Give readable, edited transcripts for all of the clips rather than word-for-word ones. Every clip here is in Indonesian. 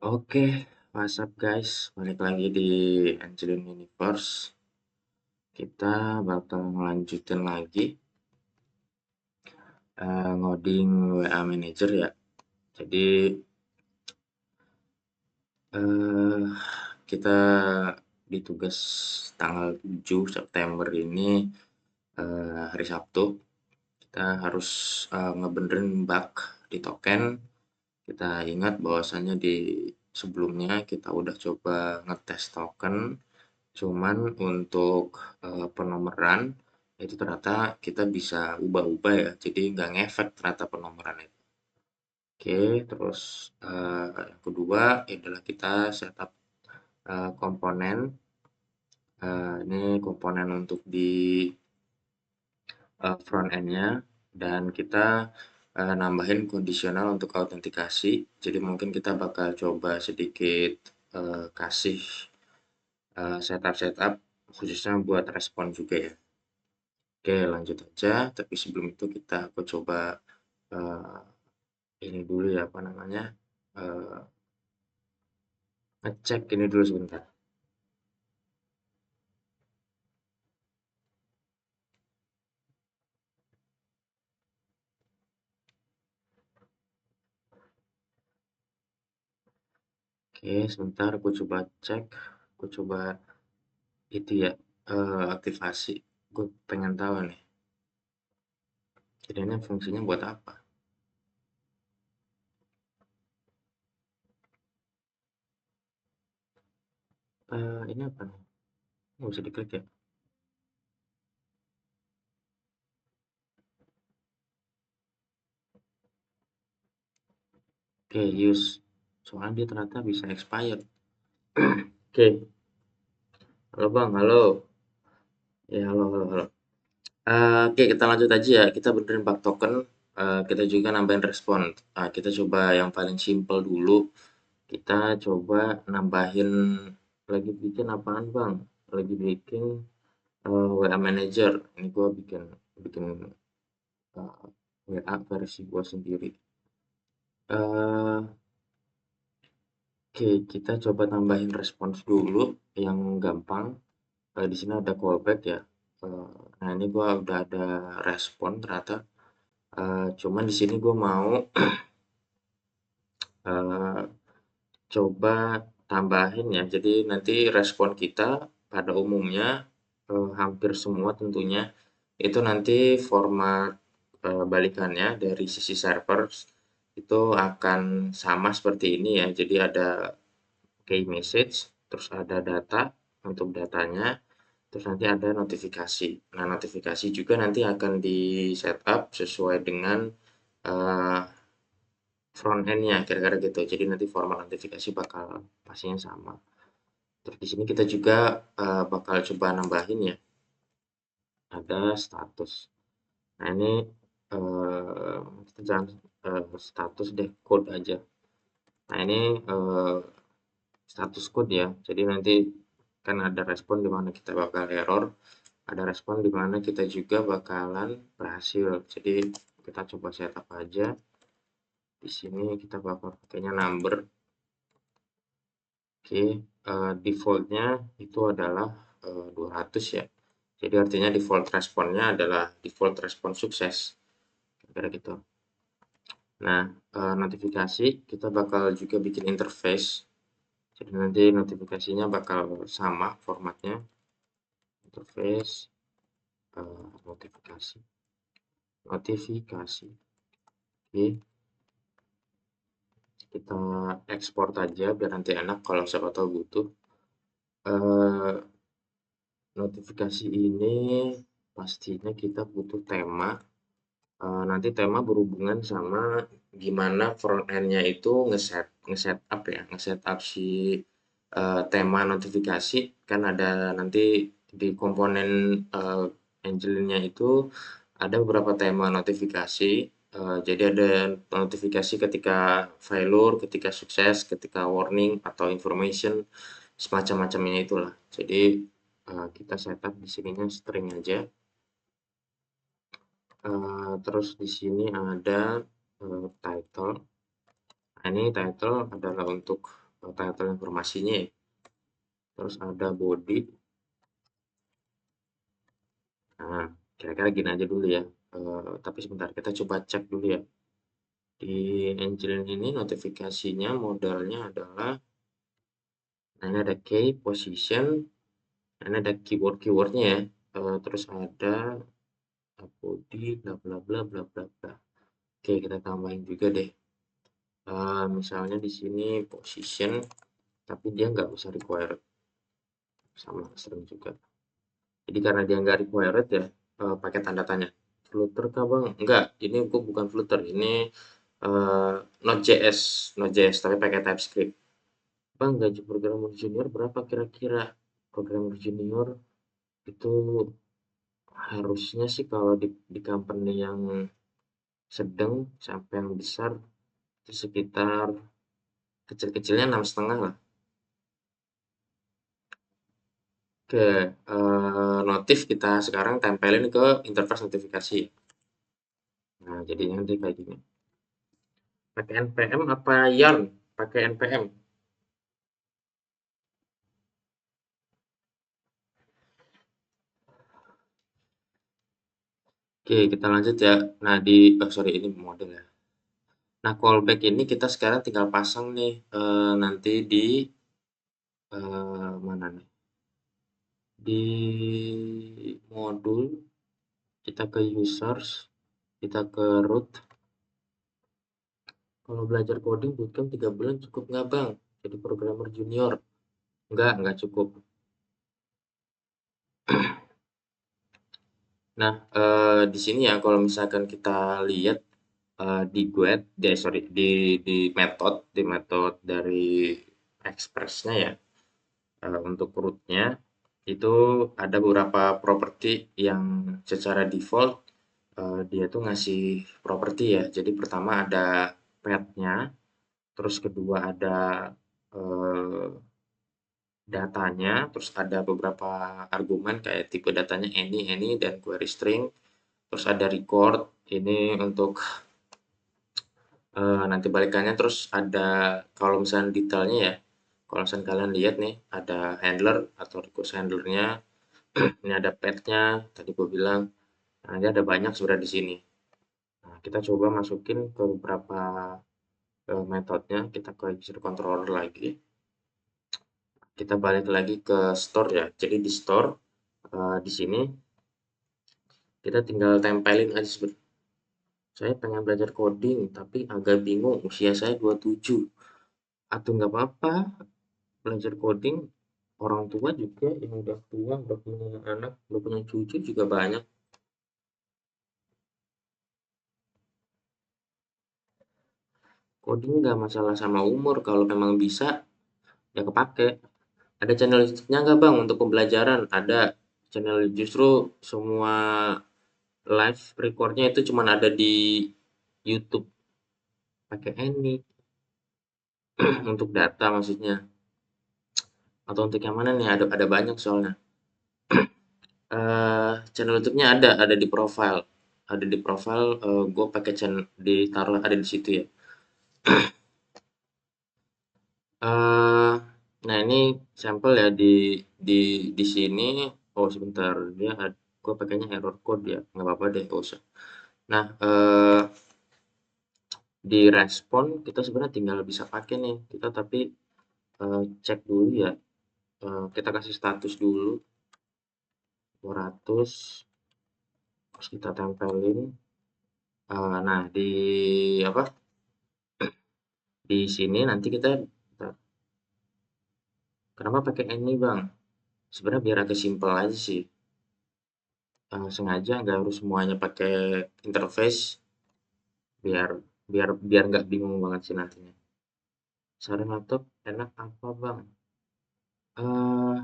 Oke, what's up guys? Balik lagi di Angelin Universe. Kita bakal ngelanjutin lagi ngoding WA Manager ya. Jadi eh, kita ditugas tanggal 7 September ini hari Sabtu. Kita harus ngebenerin bug di token. Kita ingat bahwasannya di sebelumnya kita udah coba ngetes token. Cuman untuk penomoran itu ternyata kita bisa ubah-ubah ya, jadi nggak ngefek ternyata penomoran itu. Oke, terus yang kedua adalah kita setup komponen. Ini komponen untuk di front end-nya dan kita nambahin kondisional untuk autentikasi. Jadi mungkin kita bakal coba sedikit kasih setup-setup khususnya buat respon juga ya. Oke, lanjut aja. Tapi sebelum itu aku coba eh, ini dulu ya, apa namanya? eh, Ngecek ini dulu sebentar. Oke, sebentar aku coba cek. Aku coba itu ya, aktivasi. Gue pengen tahu nih, ini fungsinya buat apa? Ini apa nih? Nggak bisa diklik ya? Oke, use. Soalnya dia ternyata bisa expired. Oke, halo Bang, halo. Ya, halo, halo, halo. Oke, kita lanjut aja ya. Kita benerin bug token. Kita juga nambahin respon. Kita coba yang paling simple dulu. Kita coba nambahin lagi bikin apaan, Bang? Lagi bikin WA Manager. Ini gua bikin bikin WA versi gua sendiri. Eh, oke, kita coba tambahin respons dulu yang gampang. Di sini ada callback ya. Nah, ini gua udah ada respon ternyata. Cuman di sini gue mau eh, coba tambahin ya. Jadi nanti respon kita pada umumnya hampir semua tentunya itu nanti format balikannya dari sisi server itu akan sama seperti ini ya. Jadi ada key message, terus ada data untuk datanya, terus nanti ada notifikasi. Nah, notifikasi juga nanti akan di setup sesuai dengan eh, front end-nya kira-kira gitu. Jadi nanti format notifikasi bakal pastinya sama. Terus di sini kita juga bakal coba nambahin ya, ada status. Nah ini kita jangan status deh, code aja. Nah ini status code ya. Jadi nanti kan ada respon di mana kita bakal error, ada respon di mana kita juga bakalan berhasil. Jadi kita coba setup aja. Di sini kita bakal pakainya number. Oke, default-nya itu adalah 200 ya. Jadi artinya default responnya adalah default respon sukses. Kira-kira gitu. Nah, notifikasi kita bakal juga bikin interface. Jadi nanti notifikasinya bakal sama formatnya. Interface, notifikasi. Notifikasi. Oke, kita ekspor aja biar nanti enak kalau siapa tahu butuh. Eh, Notifikasi ini pastinya kita butuh tema. Nanti tema berhubungan sama gimana front end-nya itu ngeset up ya, ngeset up si tema notifikasi. Kan ada nanti di komponen Angelin-nya itu ada beberapa tema notifikasi. Jadi ada notifikasi ketika failure, ketika sukses, ketika warning atau information, semacam-macamnya itulah. Jadi kita setup di sininya string aja. Terus di sini ada title. Nah, ini title adalah untuk title informasinya ya. Terus ada body. Nah, kira-kira gini aja dulu ya. Tapi sebentar, kita coba cek dulu ya. Di Angel ini notifikasinya modalnya adalah, nah ini ada key, position, nah ini ada keyword-keywordnya ya. Terus ada body, bla bla bla bla bla bla. Oke, kita tambahin juga deh. Misalnya di sini position, tapi dia nggak usah required, sama sering juga. Jadi karena dia nggak required ya, pakai tanda tanya. Flutter kah bang? Enggak, ini gue bukan Flutter, ini eh, Node.js, Node.js tapi pakai TypeScript. Bang, gaji programmer junior berapa kira-kira? Programmer junior itu harusnya sih kalau di company yang sedang sampai yang besar itu sekitar kecil-kecilnya 6,5 lah. Oke, notif kita sekarang tempelin ke interface notifikasi. Nah, jadinya nanti kayak gini. Pakai npm apa yarn? Pakai npm. Oke, kita lanjut ya. Nah, sorry, ini model ya. Nah, callback ini kita sekarang tinggal pasang nih, nanti di mana nih? Di modul, kita ke users, kita ke root. Kalau belajar coding bootcamp 3 bulan cukup nggak bang? Jadi programmer junior? Nggak cukup. Nah, di sini ya kalau misalkan kita lihat di guide, sorry, di metode dari Express-nya ya, untuk root-nya itu ada beberapa properti yang secara default dia tuh ngasih properti ya. Jadi pertama ada path-nya, terus kedua ada eh, datanya, terus ada beberapa argumen kayak tipe datanya any, dan query string, terus ada record, ini untuk nanti balikannya, terus ada kalau misalnya detailnya ya, kalau misalnya kalian lihat nih, ada handler atau request handlernya, ini ada path-nya, tadi gue bilang, nah, ini ada banyak sudah di sini. Nah, kita coba masukin ke beberapa metodenya, kita ke user controller lagi, kita balik lagi ke store ya. Jadi di store, di sini kita tinggal tempelin aja seperti, saya pengen belajar coding tapi agak bingung, usia saya 27. Atau nggak apa-apa, belajar coding orang tua juga yang udah tua, udah punya anak, udah punya cucu juga banyak. Coding nggak masalah sama umur, kalau memang bisa ya kepake. Ada channel YouTube-nya nggak bang untuk pembelajaran? Ada channel, justru semua live recordnya itu cuma ada di YouTube. Pakai ini untuk data maksudnya, atau untuk yang mana nih? Ada banyak soalnya. Channel YouTube-nya ada di profile, gue pakai channel, ditaruh ada di situ ya. eh nah ini sampel ya di sini. Oh sebentar, gue pakainya error code ya, nggak apa-apa deh, gak usah. Nah, di respon kita sebenarnya tinggal bisa pakai nih, kita tapi cek dulu ya. Kita kasih status dulu 200, terus kita tempelin. Nah di apa, di sini nanti kita, kenapa pakai ini bang? Sebenarnya biar agak simpel aja sih. Sengaja nggak harus semuanya pakai interface, biar biar biar nggak bingung banget sih nantinya. Saran laptop enak apa bang? Eh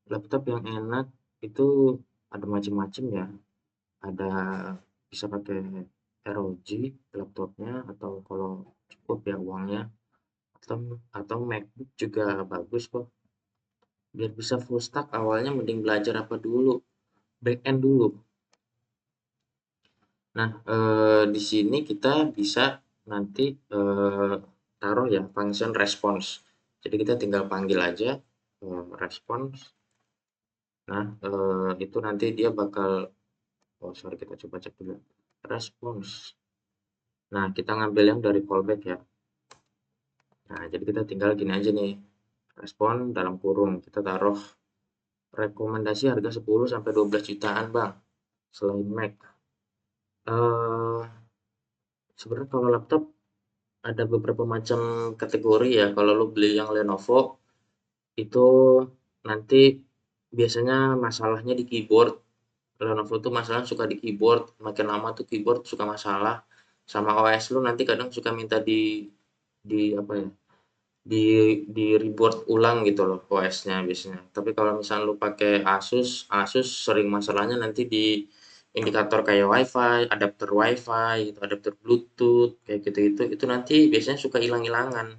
Laptop yang enak itu ada macam-macam ya. Ada, bisa pakai ROG laptopnya, atau kalau cukup ya uangnya, atau MacBook juga bagus kok. Biar bisa full stack awalnya mending belajar apa dulu? Back end dulu. Nah, di sini kita bisa nanti taruh ya function response. Jadi kita tinggal panggil aja response. Nah, itu nanti dia bakal, oh sorry, kita coba cek dulu. Response. Nah, kita ngambil yang dari callback ya. Nah, jadi kita tinggal gini aja nih. Respon dalam kurung. Kita taruh rekomendasi harga 10 sampai 12 jutaan, Bang. Selain Mac. Eh, sebenarnya kalau laptop ada beberapa macam kategori ya. Kalau lo beli yang Lenovo itu nanti biasanya masalahnya di keyboard. Lenovo tuh masalah suka di keyboard, makin lama tuh keyboard suka masalah. Sama OS lu nanti kadang suka minta di apa ya? Di reboot ulang gitu loh OS-nya biasanya. Tapi kalau misalnya lu pakai Asus sering masalahnya nanti di indikator kayak WiFi, adapter WiFi gitu, adapter Bluetooth kayak gitu-gitu. Itu nanti biasanya suka hilang-hilangan.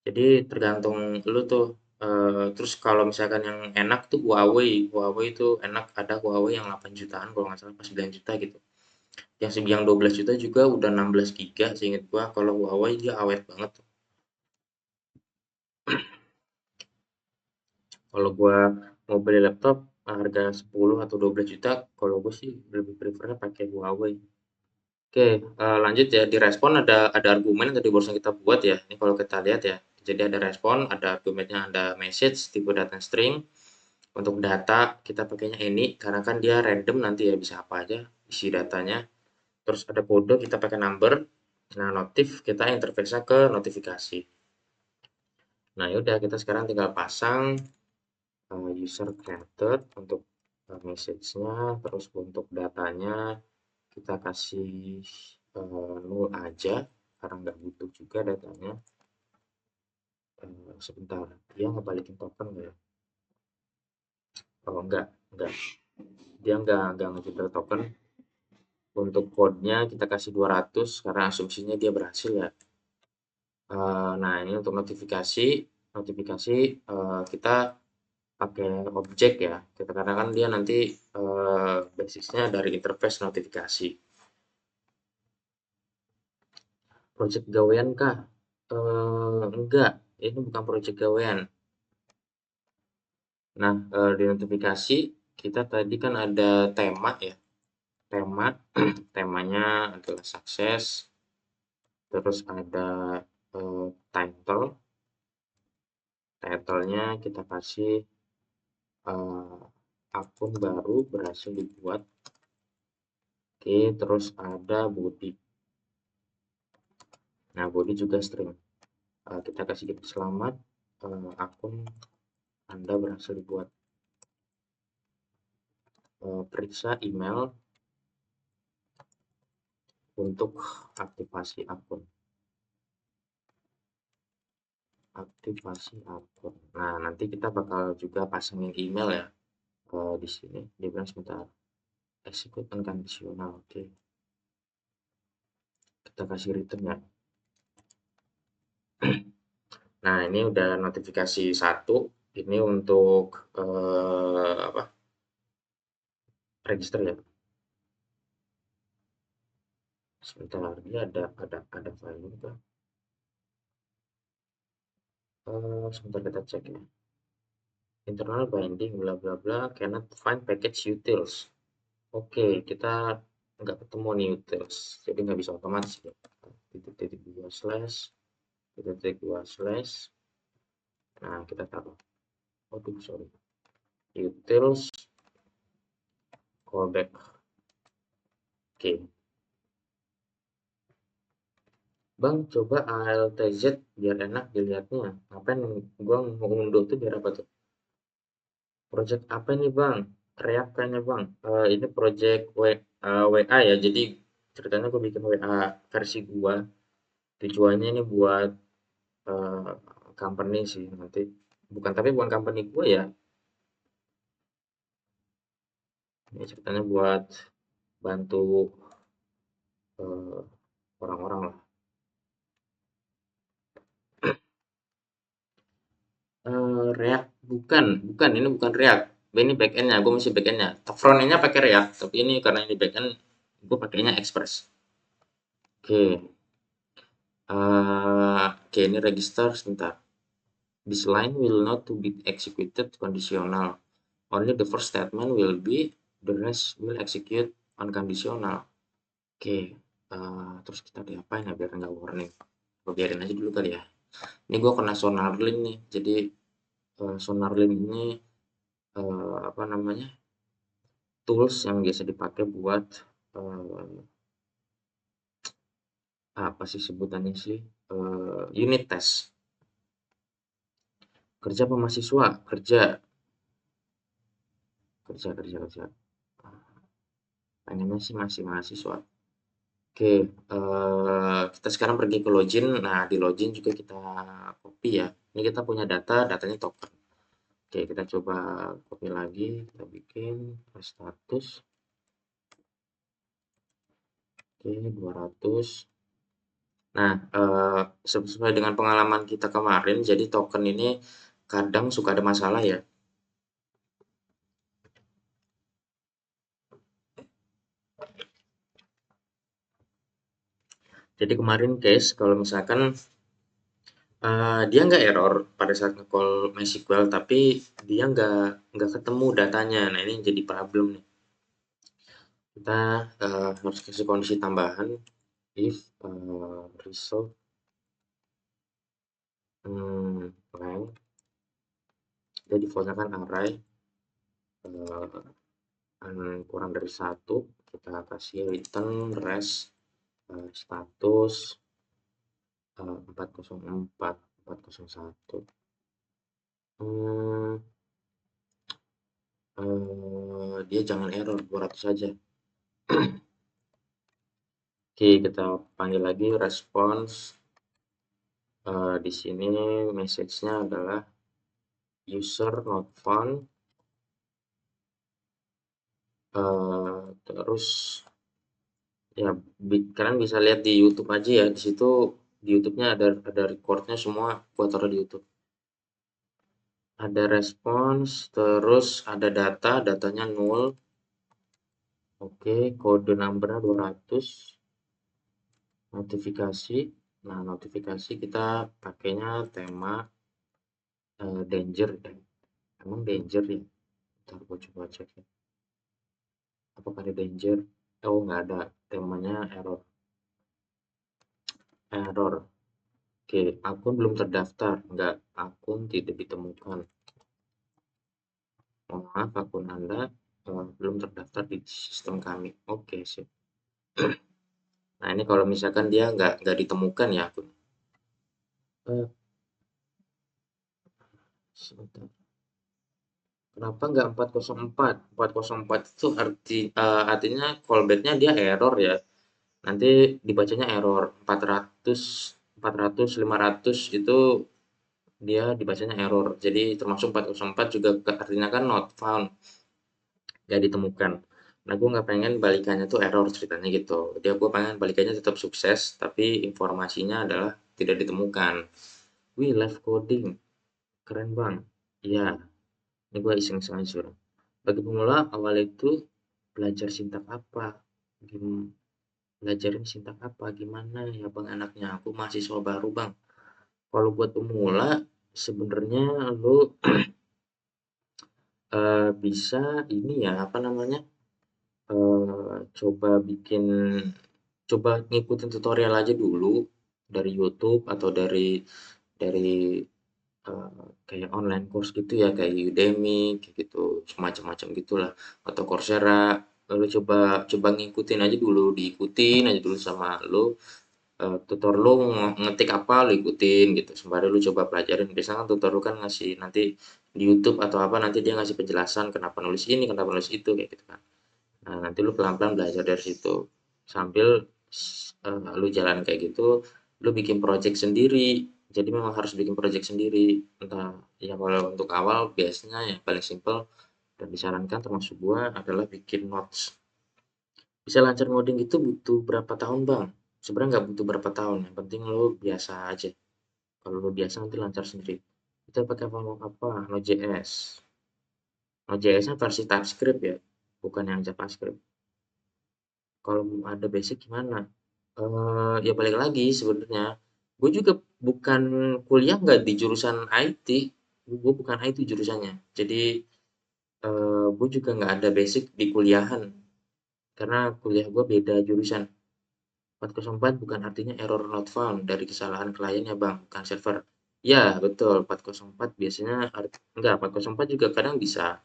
Jadi tergantung lu tuh. Terus kalau misalkan yang enak tuh Huawei itu enak, ada Huawei yang 8 jutaan kalau nggak salah pas 9 juta gitu. Yang 12 juta juga udah 16 giga seinget gua. Kalau Huawei dia awet banget tuh. Kalau gua mau beli laptop harga 10 atau 12 juta, kalau gue sih lebih prefernya pakai Huawei. Oke, lanjut ya. Di respon ada argumen yang tadi barusan kita buat ya. Ini kalau kita lihat ya. Jadi ada respon, ada argumennya, ada message, tipe data string. Untuk data kita pakainya ini karena kan dia random nanti ya bisa apa aja isi datanya. Terus ada kode kita pakai number. Nah, notif kita interface-nya ke notifikasi. Nah, yaudah kita sekarang tinggal pasang user created untuk message-nya, terus untuk datanya kita kasih null aja karena nggak butuh juga datanya. Sebentar, dia ngebalikin token nggak ya? Oh enggak, dia nggak ngejebrek token. Untuk code-nya kita kasih 200 karena asumsinya dia berhasil ya. Nah ini untuk notifikasi kita pakai objek ya. Kita karena kan dia nanti basisnya dari interface notifikasi. Project gawean kah? Enggak, ini bukan project gawean. Nah, di notifikasi kita tadi kan ada tema ya. Tema, temanya adalah sukses. Terus ada title. Title-nya kita kasih akun baru berhasil dibuat. Oke, terus ada body. Nah, body juga string. Kita kasih gitu selamat akun Anda berhasil dibuat. Periksa email untuk aktivasi akun. Nah, nanti kita bakal juga pasangin email ya di sini. Dia bilang sebentar. Execute unconditional. Oke. Kita kasih return ya. Nah, ini udah notifikasi 1. Ini untuk apa? Register ya. Sebentar, dia ada file juga. Sebentar kita cek ya. Internal binding bla bla bla cannot find package utils. Oke, kita nggak ketemu nih utils, jadi nggak bisa otomatis ya. Titik 2 slash titik 2 slash. Nah, kita taruh. Aduh, sorry. Utils callback. Oke. Bang, coba ALTZ biar enak dilihatnya. Ngapain gua ngunduh tuh biar apa tuh? Project apa nih Bang? React kayaknya Bang. Ini project WA ya. Jadi ceritanya gue bikin WA versi gua. Tujuannya ini buat eh, company sih nanti. Bukan company gua ya. Ini ceritanya buat bantu eh, orang-orang lah. React bukan ini bukan React. Ini backendnya, gue masih backendnya. Frontendnya pakai React, tapi ini karena ini backend, gue pakainya Express. Oke. Oke, ini register sebentar. This line will not to be executed conditional. Only the first statement will be, the rest will execute on conditional. Oke, terus kita diapain ya biar nggak warning? Gue biarin aja dulu kali ya. Ini gue kena Sonarlin nih. Jadi Sonarlin ini apa namanya? Tools yang biasa dipakai buat apa sih sebutannya sih? Unit test. Kerja apa mahasiswa? Kerja, kerja. Pengennya sih masih mahasiswa. Oke, kita sekarang pergi ke login. Nah, di login juga kita copy ya. Ini kita punya data, datanya token. Oke, kita coba copy lagi, kita bikin status. Oke, 200. Nah, sesuai dengan pengalaman kita kemarin, jadi token ini kadang suka ada masalah ya. Jadi kemarin case kalau misalkan dia nggak error pada saat nge-call MySQL, tapi dia nggak ketemu datanya. Nah, ini yang jadi problem nih. Kita harus kasih kondisi tambahan if result blank. Dia defaultnya kan array kurang dari satu. Kita kasih return res status 404 401. Dia jangan error 200 saja. Oke, kita panggil lagi response. Di sini message-nya adalah user not found. Terus ya kalian bisa lihat di YouTube aja ya. Di situ di YouTube-nya ada recordnya semua, buat taruh di YouTube. Ada respons, terus ada data, datanya 0. Oke, kode number-nya 200. Notifikasi. Nah, notifikasi kita pakainya tema danger ya. Emang danger ya? Ntar gue coba cek ya. Apakah ada danger? Oh, nggak ada. Temanya error. Error. Oke, akun belum terdaftar. Enggak, akun tidak ditemukan. Mohon maaf, akun Anda belum terdaftar di sistem kami. Oke, sip. Nah, ini kalau misalkan dia nggak ditemukan ya akun. Sebentar. Kenapa nggak 404? 404 itu artinya callback-nya dia error ya. Nanti dibacanya error 400, 500 itu dia dibacanya error. Jadi termasuk 404 juga artinya kan not found, nggak ditemukan. Nah, gue nggak pengen balikannya tuh error ceritanya gitu. Dia gue pengen balikannya tetap sukses, tapi informasinya adalah tidak ditemukan. Wih, live coding, keren bang. Iya, ini gue iseng-iseng aja. Bagi pemula, awal itu belajar sintak apa? Belajarin sintak apa? Gimana ya bang enaknya? Aku mahasiswa baru bang. Kalau buat pemula, sebenarnya lo bisa ini ya apa namanya? Coba coba ngikutin tutorial aja dulu dari YouTube atau dari kayak online course gitu ya kayak Udemy kayak gitu semacam-macam gitulah atau Coursera. Lalu coba coba ngikutin aja dulu, diikutin aja dulu sama lo. Tutor lu ngetik apa lu ikutin gitu sembari lu coba pelajarin. Biasanya kan tutor lu kan ngasih nanti di YouTube atau apa, nanti dia ngasih penjelasan kenapa nulis ini, kenapa nulis itu kayak gitu kan. Nah, nanti lu pelan-pelan belajar dari situ. Sambil lu jalan kayak gitu, lu bikin project sendiri. Jadi memang harus bikin project sendiri. Entah ya kalau untuk awal biasanya yang paling simple dan disarankan termasuk gua adalah bikin notes. Bisa lancar ngoding itu butuh berapa tahun, Bang? Sebenarnya nggak butuh berapa tahun, yang penting lo biasa aja. Kalau lo biasa nanti lancar sendiri. Kita pakai framework apa? Node.js. Node.js-nya versi TypeScript ya, bukan yang JavaScript. Kalau belum ada basic gimana? Ya balik lagi sebenarnya. Gue juga bukan kuliah nggak di jurusan IT, gue bukan IT jurusannya. Jadi gue juga nggak ada basic di kuliahan, karena kuliah gue beda jurusan. 404 bukan artinya error not found dari kesalahan klien ya bang, bukan server. Ya betul, 404 biasanya enggak, 404 juga kadang bisa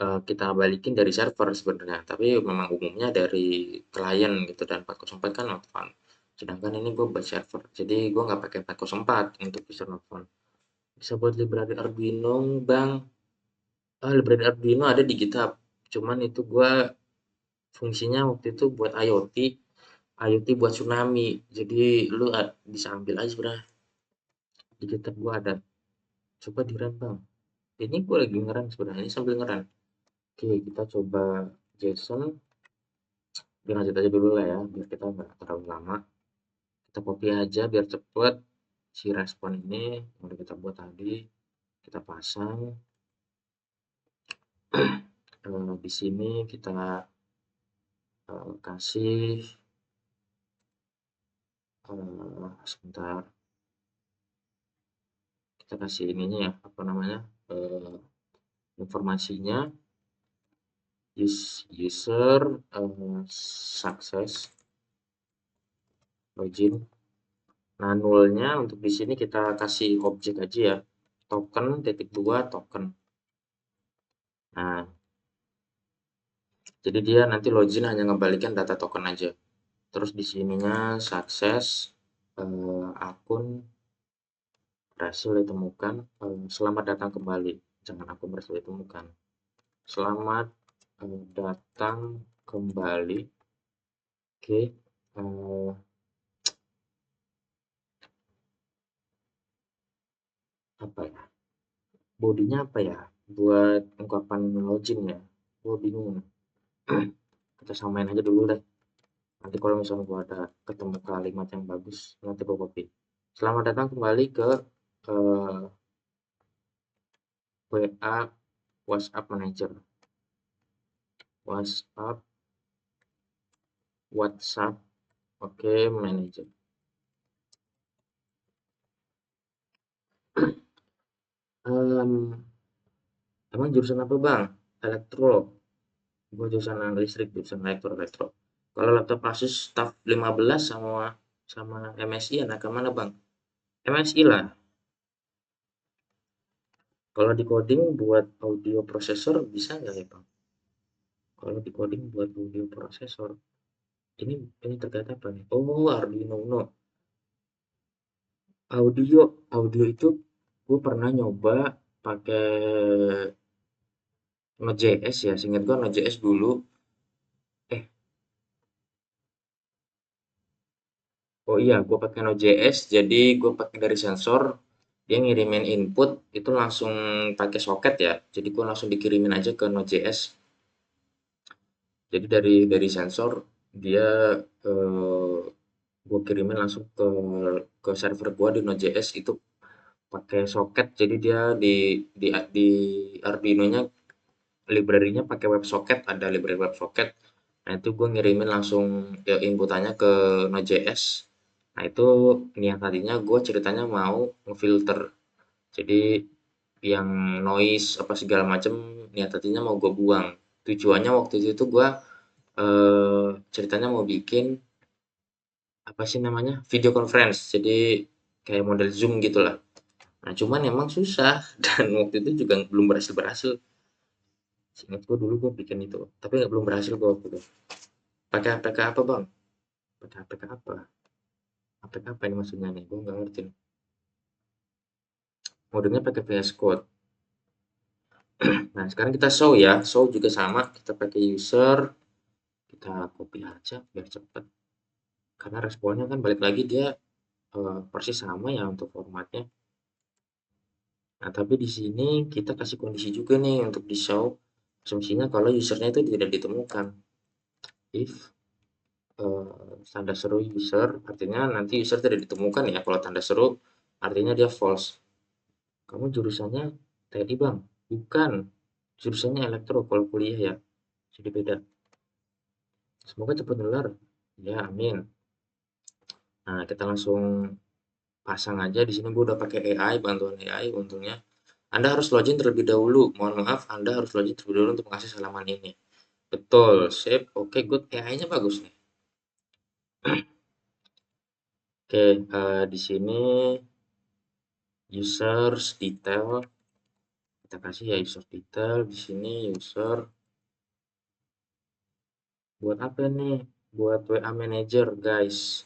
kita balikin dari server sebenarnya, tapi memang umumnya dari klien gitu, dan 404 kan not found. Sedangkan ini gue buat server, jadi gue nggak pakai 404 untuk user not found. Bisa buat library Arduino bang. Library Arduino ada di GitHub, cuman itu gue fungsinya waktu itu buat IoT buat tsunami. Jadi lu bisa ambil aja sebenarnya, di GitHub gue ada. Coba di run bang. Ini gue lagi ngeran sebenarnya, ini sambil ngeran. Oke, kita coba JSON. Lanjut aja dulu lah ya, biar kita nggak terlalu lama. Kita copy aja biar cepet. Si respon ini yang udah kita buat tadi, kita pasang. Di sini kita kasih sebentar, kita kasih ininya ya, apa namanya, informasinya. User success login. Nah, nulnya untuk di sini kita kasih objek aja ya, token titik dua token. Nah, jadi dia nanti login hanya ngembalikan data token aja. Terus di sininya sukses, akun berhasil ditemukan, selamat datang kembali. Jangan akun berhasil ditemukan. Selamat datang kembali. Oke, apa ya? Bodinya apa ya? Buat ungkapan login ya? Gue bingung. Kita samain aja dulu deh. Nanti kalau misalnya gue ada ketemu kalimat yang bagus, nanti gue copy. Selamat datang kembali ke WA WhatsApp Manager. WhatsApp WhatsApp oke Manager. Emang jurusan apa bang? Elektro. Gue jurusan listrik, jurusan elektro. Kalau laptop Asus TUF 15 sama sama MSI anak mana bang? MSI lah. Kalau di coding buat audio processor bisa nggak ya bang? Kalau di coding buat audio processor, ini terkait apa nih? Oh, Arduino Uno. Audio itu gue pernah nyoba pakai Node.js ya. Seingat gue Node.js dulu. Eh, oh iya, gue pakai Node.js. Jadi gue pakai dari sensor. Dia ngirimin input itu langsung pakai soket ya. Jadi gue langsung dikirimin aja ke Node.js. Jadi dari sensor dia gue kirimin langsung ke server gue di Node.js itu pakai soket. Jadi dia di Arduino-nya library-nya pakai WebSocket, ada library WebSocket. Nah, itu gue ngirimin langsung ya, inputannya ke Node.js. Nah, itu niat tadinya gue ceritanya mau ngefilter. Jadi yang noise apa segala macam niat tadinya mau gue buang. Tujuannya waktu itu gue ceritanya mau bikin apa sih namanya, video conference, jadi kayak model Zoom gitulah. Nah cuman emang susah dan waktu itu juga belum berhasil. Seingatku dulu gue bikin itu, tapi nggak belum berhasil gue waktu itu. Pakai APK apa bang? Pakai APK apa? APK apa ini maksudnya nih? Gue nggak ngerti. Modenya pakai VS Code. Nah sekarang kita show ya, show juga sama. Kita pakai user, kita copy aja biar cepet. Karena responnya kan balik lagi dia persis sama ya untuk formatnya. Nah, tapi di sini kita kasih kondisi juga nih untuk di show. Asumsinya kalau usernya itu tidak ditemukan. If tanda seru user, artinya nanti user tidak ditemukan ya. Kalau tanda seru, artinya dia false. Kamu jurusannya tadi bang? Bukan. Jurusannya elektro kalau kuliah ya. Jadi beda. Semoga cepat nular. Ya, amin. Nah, kita langsung pasang aja. Di sini gue udah pakai AI, bantuan AI untungnya. Anda harus login terlebih dahulu. Mohon maaf, Anda harus login terlebih dahulu untuk mengakses halaman ini. Betul, sip. Oke, good. AI-nya bagus nih. Oke, di sini users detail. Kita kasih ya user detail. Di sini user buat apa nih? Buat WA manager, guys.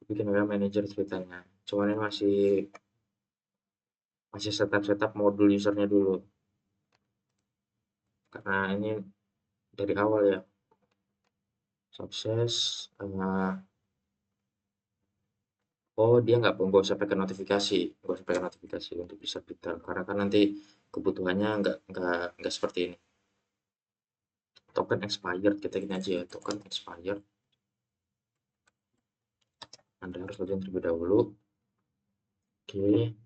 Bikin WA manager ceritanya. Cuman ini masih setup modul usernya dulu. Karena ini dari awal ya. Sukses. Oh, dia nggak usah pakai notifikasi, nggak usah pakai notifikasi untuk bisa detail. Karena kan nanti kebutuhannya nggak seperti ini. Token expired, kita gini aja ya, token expired. Anda harus login terlebih dahulu. Oke,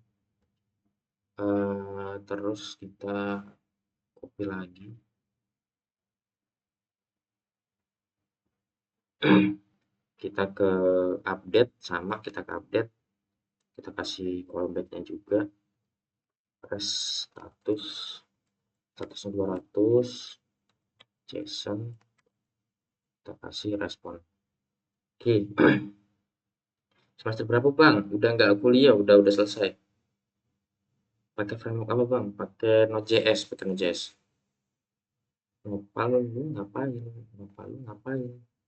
terus kita copy lagi. Kita ke update, sama kita ke update. Kita kasih callback-nya juga. Press statusnya 200. JSON. Kita kasih respon. Oke. Semester berapa bang? Udah nggak kuliah, udah selesai. Pakai framework apa bang? Pakai Node.js, pakai Node.js. Nopal lu ngapain? Nopal lu ngapain?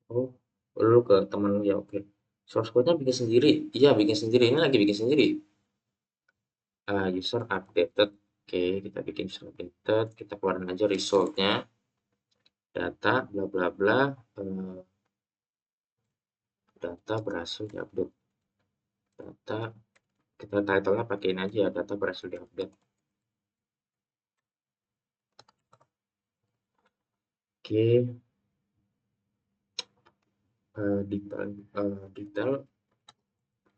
Oh, lu ke temen lu ya, oke. Source code-nya bikin sendiri? Iya, bikin sendiri. Ini lagi bikin sendiri. User updated. Oke, kita bikin user updated. Kita keluarin aja result-nya. Data, bla bla bla. Data berhasil diupdate. Data, kita title-nya pakein aja ya. Data berhasil diupdate. Oke, detail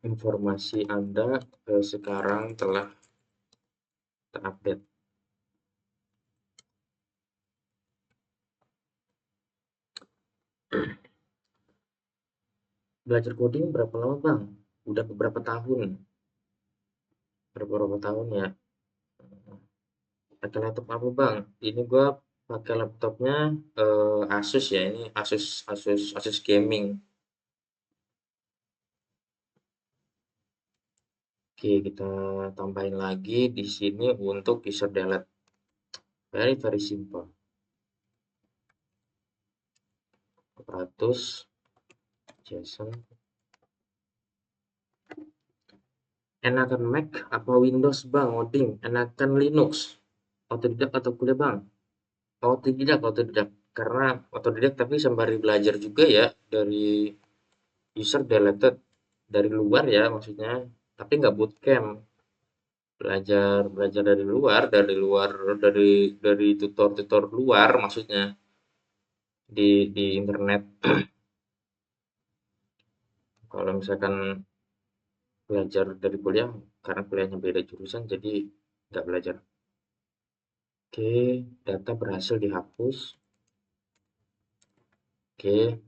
informasi Anda sekarang telah terupdate. Belajar coding berapa lama bang? Udah beberapa tahun. Beberapa tahun ya. Pakai laptop apa bang? Ini gua pakai laptopnya Asus ya. Ini Asus gaming. Oke, kita tambahin lagi di sini untuk user delete. Very simple. 400 JSON. Enakan Mac apa Windows bang? Ngoding. Enakan Linux. Otodidak atau kuliah bang? Otodidak. Karena otodidak tapi sembari belajar juga ya dari user deleted dari luar ya maksudnya. Tapi nggak bootcamp. Belajar belajar dari tutor-tutor luar maksudnya di internet. Kalau misalkan belajar dari kuliah karena kuliahnya beda jurusan jadi nggak belajar. Oke, data berhasil dihapus. Oke,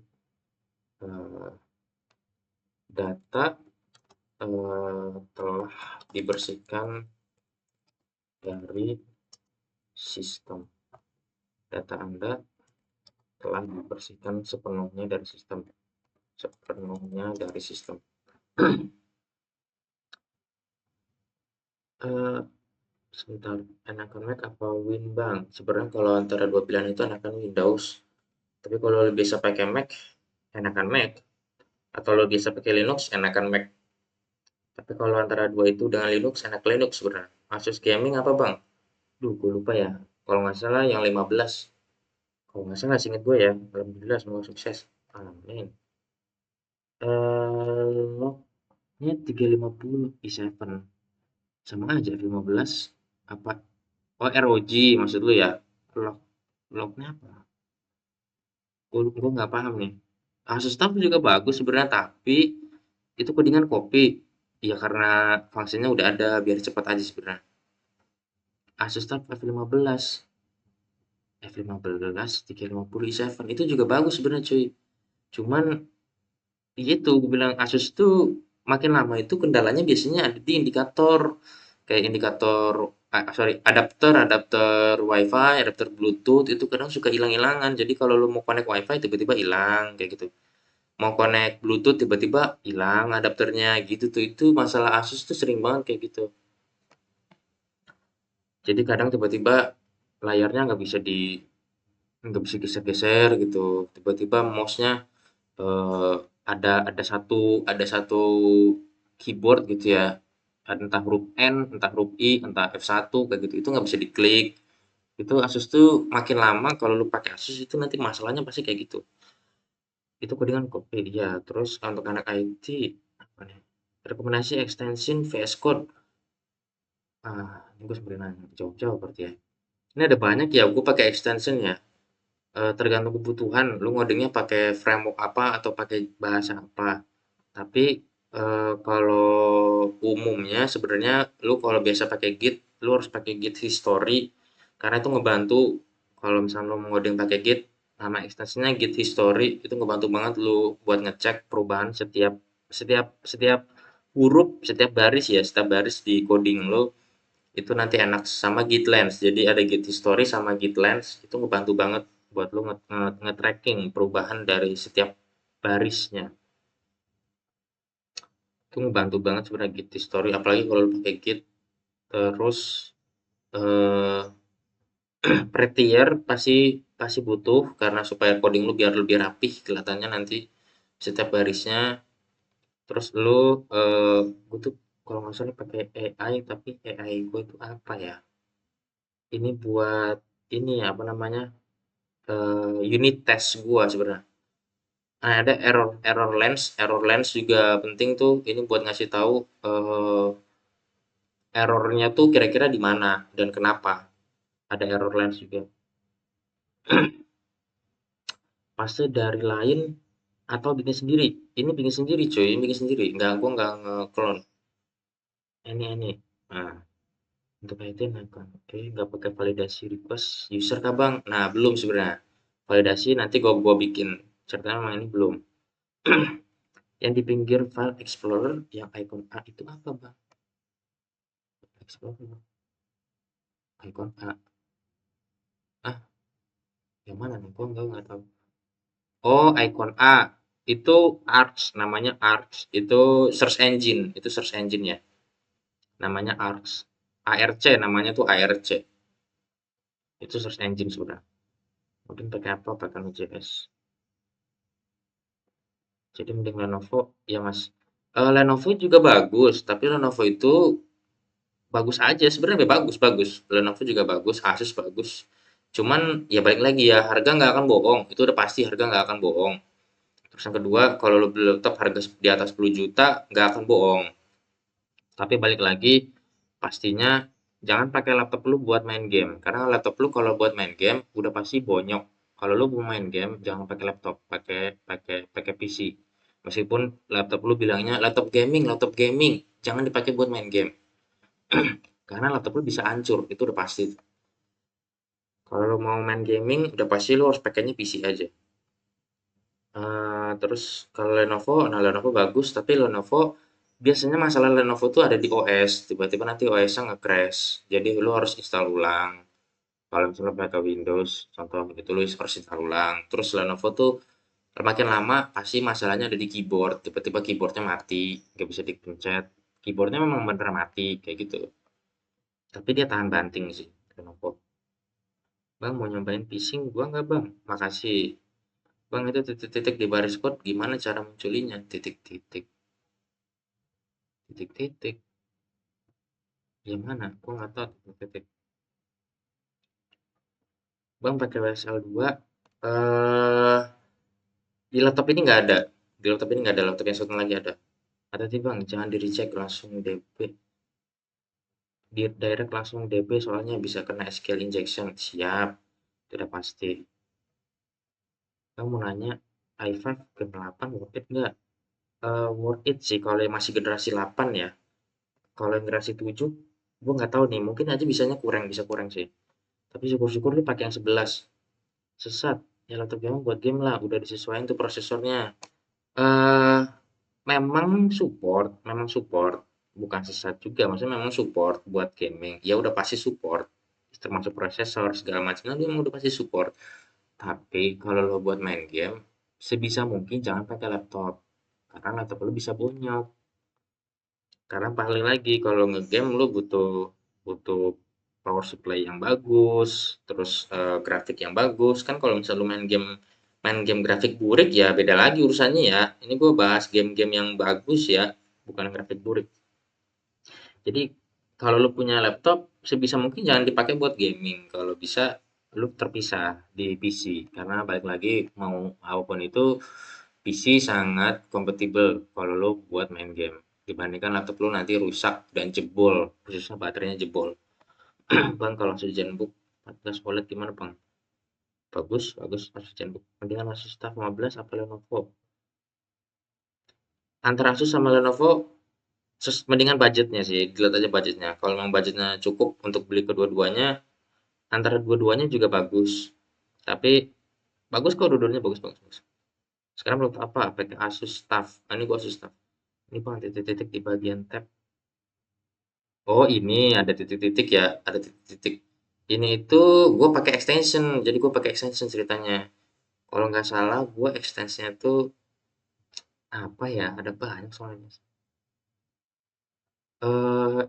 eh, data telah dibersihkan dari sistem. Data Anda telah dibersihkan sepenuhnya dari sistem. Sepenuhnya dari sistem. Sebentar, enakan Mac apa Win bang? Sebenarnya kalau antara dua pilihan itu enakan Windows. Tapi kalau lo biasa pakai Mac, enakan Mac. Atau lo biasa pakai Linux, enakan Mac. Tapi kalau antara dua itu dengan Linux, enak Linux sebenarnya. Asus Gaming apa bang? Duh, gue lupa ya. Kalau nggak salah yang 15. Kalau nggak salah singkat gue ya. Alhamdulillah semoga sukses. Amin. Lognya 350 i7. Sama aja 15. Apa? Oh, ROG maksud lu ya? Log, lognya apa? Gue nggak paham nih. Asus TUF juga bagus sebenarnya, tapi itu codingan copy. Ya karena fungsinya udah ada biar cepat aja sebenarnya. Asus TUF F15. F15 350 i7 itu juga bagus sebenarnya cuy. Cuman itu gue bilang Asus tuh makin lama itu kendalanya biasanya ada di indikator, kayak indikator sorry, adapter adapter WiFi, adapter Bluetooth itu kadang suka hilang-hilangan. Jadi kalau lu mau connect WiFi tiba-tiba hilang kayak gitu. Mau connect Bluetooth tiba-tiba hilang adapternya gitu tuh. Itu masalah Asus tuh sering banget kayak gitu. Jadi kadang tiba-tiba layarnya nggak bisa geser-geser gitu. Tiba-tiba mouse-nya eh, ada satu keyboard gitu ya. Ada entah huruf N, entah huruf I, entah F1 kayak gitu. Itu nggak bisa diklik. Itu Asus tuh makin lama kalau lu pakai Asus itu nanti masalahnya pasti kayak gitu. Itu codingan copy ya. Terus untuk anak IT apa nih? Rekomendasi extension VS Code. Ini gue sebenarnya jauh-jauh berarti ya. Ini ada banyak ya. Gue pakai extension ya. Tergantung kebutuhan. Lu ngodingnya pakai framework apa atau pakai bahasa apa. Tapi kalau umumnya sebenarnya lu kalau biasa pakai Git, lu harus pakai Git history karena itu ngebantu kalau misalnya lu mau ngoding pakai Git, nama ekstensinya Git history itu ngebantu banget lu buat ngecek perubahan setiap setiap setiap huruf, setiap baris ya, setiap baris di coding lu itu nanti enak sama Git Lens. Jadi ada Git history sama Git Lens itu ngebantu banget buat lu nge-tracking perubahan dari setiap barisnya. Itu ngebantu banget sebenarnya Git history apalagi kalau lu pakai Git terus eh prettier pasti pasti butuh karena supaya coding lu biar lebih rapih kelihatannya nanti setiap barisnya terus lu gue tuh kalau nggak salah pakai AI tapi AI gue itu apa ya ini buat ini ya apa namanya unit test gua sebenarnya. Nah, ada error lens juga penting tuh ini buat ngasih tahu errornya tuh kira-kira di mana dan kenapa. Ada error lens juga. Pasti dari lain atau bikin sendiri. Ini bikin sendiri cuy, ini bikin sendiri. Gua nggak nge-clone. Ini. Nah, untuk IT akan oke, nggak pakai validasi request user kah bang? Nah, belum sebenarnya. Validasi nanti gua bikin. Ceritanya memang ini belum. Yang di pinggir file explorer yang icon A itu apa bang? Explorer, icon A. Ah, yang mana nih? Gua nggak tahu. Oh, icon A. Itu Arch, namanya Arch. Itu search engine, itu search engine ya. Namanya Arch. ARC namanya tuh ARC. Itu search engine sudah. Mungkin pakai apa? Pakai Node.js. Jadi mending Lenovo ya Mas. Lenovo juga bagus, tapi Lenovo itu bagus aja sebenarnya bagus bagus. Lenovo juga bagus, Asus bagus. Cuman ya balik lagi ya harga nggak akan bohong. Itu udah pasti harga nggak akan bohong. Terus yang kedua kalau lo beli laptop harga di atas 10 juta nggak akan bohong. Tapi balik lagi pastinya jangan pakai laptop lu buat main game. Karena laptop lu kalau buat main game udah pasti bonyok. Kalau lu mau main game jangan pakai laptop, pakai pakai pakai PC. Meskipun laptop lu bilangnya laptop gaming, jangan dipakai buat main game. Karena laptop lu bisa hancur, itu udah pasti. Kalau lu mau main gaming, udah pasti lu harus pakainya PC aja. Terus kalau Lenovo, nah Lenovo bagus, tapi Lenovo biasanya masalah Lenovo tuh ada di OS. Tiba-tiba nanti OS-nya nge-crash. Jadi lu harus install ulang. Kalau misalnya pakai Windows, contoh itu lu harus install ulang. Terus Lenovo tuh makin lama pasti masalahnya ada di keyboard. Tiba-tiba keyboardnya mati, nggak bisa dipencet. Keyboardnya memang bener mati kayak gitu. Tapi dia tahan banting sih, Lenovo. Bang mau nyobain phishing gua nggak bang? Makasih. Bang itu titik-titik di baris code gimana cara munculinya? Titik-titik, titik-titik. Yang mana? Gua nggak tahu titik-titik. Bang pakai WSL 2. Eh, di laptop ini nggak ada. Di laptop ini nggak ada. Laptop yang satu lagi ada. Hati-hati bang, jangan di reject langsung DB. Di direct langsung DB soalnya bisa kena SQL injection. Siap, tidak pasti. Kamu mau nanya, i5 Gen 8 worth it nggak? Worth it sih kalau yang masih generasi 8 ya. Kalau yang generasi 7, gue nggak tahu nih. Mungkin aja bisanya kurang, bisa kurang sih. Tapi syukur-syukur lu pakai yang 11. Sesat. Ya laptop gaming buat game lah. Udah disesuaikan tuh prosesornya. Eh, memang support, bukan sesat juga, maksudnya memang support buat gaming. Ya udah pasti support, termasuk prosesor segala macam, dia memang udah pasti support. Tapi kalau lo buat main game, sebisa mungkin jangan pakai laptop, karena laptop lo bisa bonyok. Karena paling lagi kalau ngegame lo butuh butuh power supply yang bagus, terus grafik yang bagus. Kan kalau misalnya lo main game grafik burik ya beda lagi urusannya ya. Ini gue bahas game-game yang bagus ya, bukan grafik burik. Jadi kalau lu punya laptop sebisa mungkin jangan dipakai buat gaming. Kalau bisa lu terpisah di PC karena balik lagi mau apapun itu PC sangat kompatibel kalau lu buat main game dibandingkan laptop lu nanti rusak dan jebol, khususnya baterainya jebol. Bang, kalau Asus ZenBook 14 OLED gimana, Bang? Bagus, bagus Asus ZenBook. Mendingan Asus TUF 15 apa Lenovo? Antara Asus sama Lenovo mendingan budgetnya sih, dilihat aja budgetnya. Kalau memang budgetnya cukup untuk beli kedua-duanya, antara dua-duanya juga bagus. Tapi bagus kok, dua-duanya bagus, bagus, bagus. Sekarang menurut apa? Pakai Asus TUF. Ah, ini gua Asus TUF. Ini bang titik-titik di bagian tab. Oh ini ada titik-titik ya, ada titik-titik. Ini itu gue pakai extension, jadi gue pakai extension ceritanya. Kalau nggak salah, gue extensionnya tuh apa ya? Ada banyak soalnya.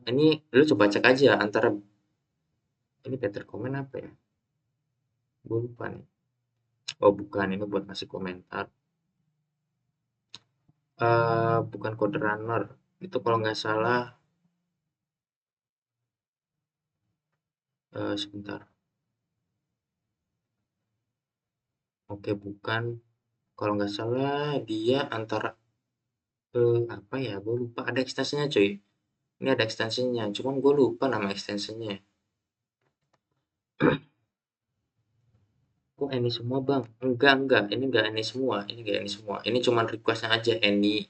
Ini lu coba cek aja antara ini Peter komen apa ya? Gue lupa nih. Oh bukan, ini buat ngasih komentar. Bukan Code Runner. Itu kalau nggak salah, sebentar. Oke, bukan. Kalau nggak salah dia antara apa ya? Gue lupa. Ada ekstensinya, cuy. Ini ada ekstensinya. Cuman gue lupa nama ekstensinya. Kok ini semua, Bang? Enggak. Ini enggak ini semua. Ini enggak ini semua. Ini cuman requestnya aja any.